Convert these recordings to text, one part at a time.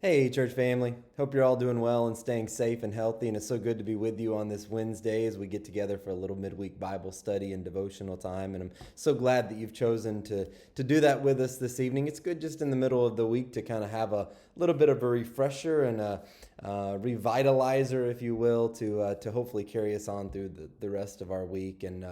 Hey, church family. Hope you're all doing well and staying safe and healthy. And it's so good to be with you on this Wednesday as we get together for a little midweek Bible study and devotional time. And I'm so glad that you've chosen to do that with us this evening. It's good just in the middle of the week to kind of have a little bit of a refresher and a revitalizer, if you will, to hopefully carry us on through the rest of our week. And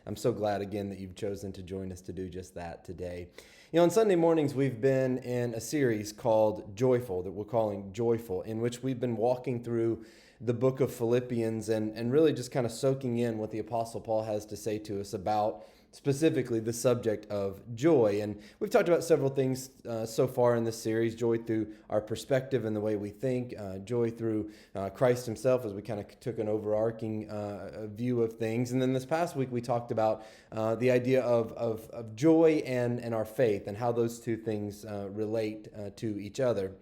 I'm so glad again that you've chosen to join us to do just that today. You know, on Sunday mornings, we've been in a series called Joyful, that we're calling Joyful, in which we've been walking through the book of Philippians and really just kind of soaking in what the Apostle Paul has to say to us about specifically the subject of joy. And we've talked about several things so far in this series: joy through our perspective and the way we think, joy through Christ himself, as we kind of took an overarching view of things. And then this past week we talked about the idea of joy and our faith, and how those two things relate to each other.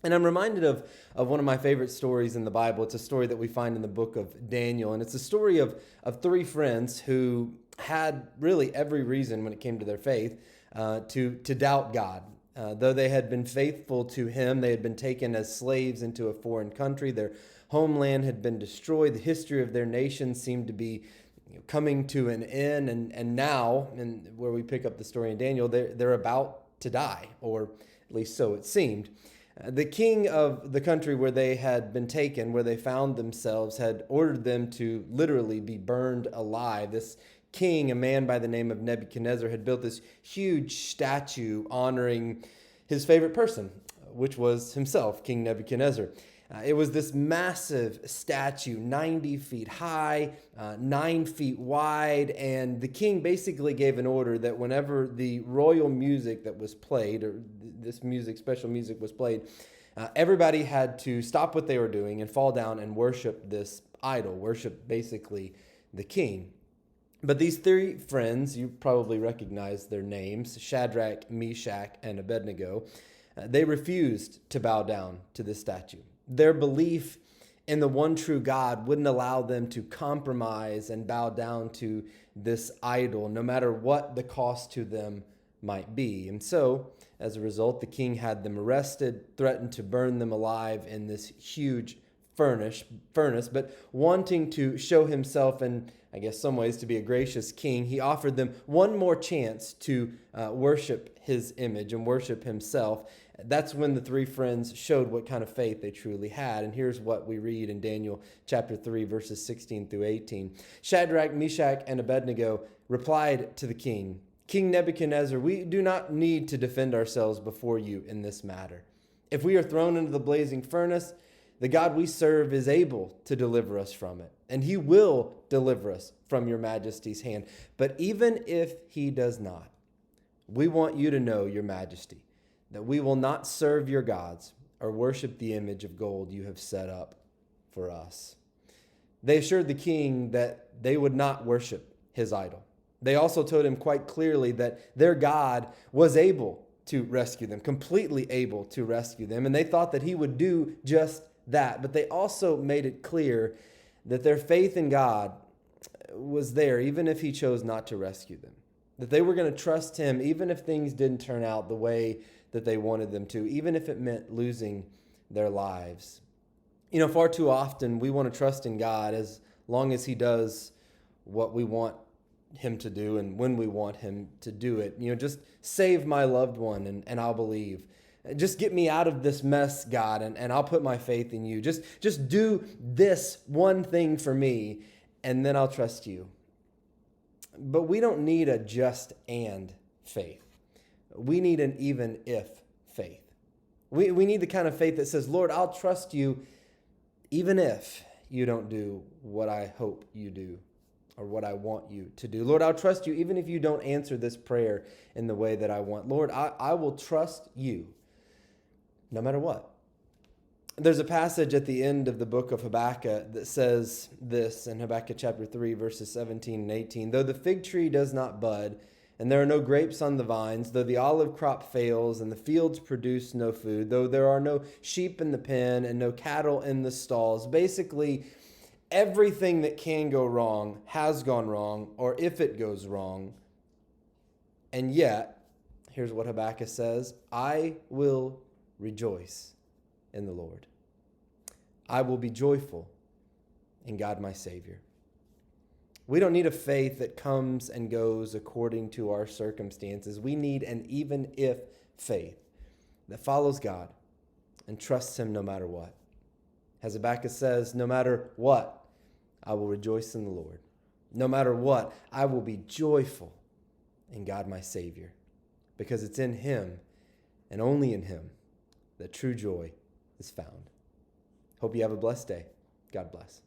And I'm reminded of one of my favorite stories in the Bible. It's a story that we find in the book of Daniel. And it's a story of three friends who had really every reason when it came to their faith to doubt God. Though they had been faithful to him, they had been taken as slaves into a foreign country. Their homeland had been destroyed. The history of their nation seemed to be coming to an end. And now, and where we pick up the story in Daniel, they're about to die, or at least so it seemed. The king of the country where they had been taken, where they found themselves, had ordered them to literally be burned alive. This king, a man by the name of Nebuchadnezzar, had built this huge statue honoring his favorite person, which was himself, King Nebuchadnezzar. It was this massive statue, 90 feet high, 9 feet wide, and the king basically gave an order that whenever the royal music that was played, or this music, special music was played, everybody had to stop what they were doing and fall down and worship this idol, worship basically the king. But these three friends, you probably recognize their names, Shadrach, Meshach, and Abednego, they refused to bow down to this statue. Their belief in the one true God wouldn't allow them to compromise and bow down to this idol, no matter what the cost to them might be. And so, as a result, the king had them arrested, threatened to burn them alive in this huge furnace, but wanting to show himself, and I guess some ways to be a gracious king, he offered them one more chance to worship his image and worship himself. That's when the three friends showed what kind of faith they truly had. And here's what we read in Daniel chapter 3, verses 16 through 18. Shadrach, Meshach, and Abednego replied to the king, "King Nebuchadnezzar, we do not need to defend ourselves before you in this matter. If we are thrown into the blazing furnace, the God we serve is able to deliver us from it, and he will deliver us from your majesty's hand. But even if he does not, we want you to know, your majesty, that we will not serve your gods or worship the image of gold you have set up for us." They assured the king that they would not worship his idol. They also told him quite clearly that their God was able to rescue them, completely able to rescue them, and they thought that he would do just that. But they also made it clear that their faith in God was there even if he chose not to rescue them, that they were going to trust him even if things didn't turn out the way that they wanted them to, even if it meant losing their lives. You know, far too often we want to trust in God as long as he does what we want him to do and when we want him to do it. You know, just save my loved one and I'll believe. Just get me out of this mess, God, and I'll put my faith in you. Just do this one thing for me, and then I'll trust you. But we don't need a just and faith. We need an even if faith. We need the kind of faith that says, Lord, I'll trust you even if you don't do what I hope you do or what I want you to do. Lord, I'll trust you even if you don't answer this prayer in the way that I want. Lord, I will trust you no matter what. There's a passage at the end of the book of Habakkuk that says this in Habakkuk chapter 3, verses 17 and 18. Though the fig tree does not bud, and there are no grapes on the vines, though the olive crop fails, and the fields produce no food, though there are no sheep in the pen and no cattle in the stalls. Basically, everything that can go wrong has gone wrong, or if it goes wrong. And yet, here's what Habakkuk says, I will rejoice in the Lord. I will be joyful in God my Savior. We don't need a faith that comes and goes according to our circumstances. We need an even if faith that follows God and trusts him no matter what. As Habakkuk says, no matter what, I will rejoice in the Lord. No matter what, I will be joyful in God my Savior, because it's in him and only in him that true joy is found. Hope you have a blessed day. God bless.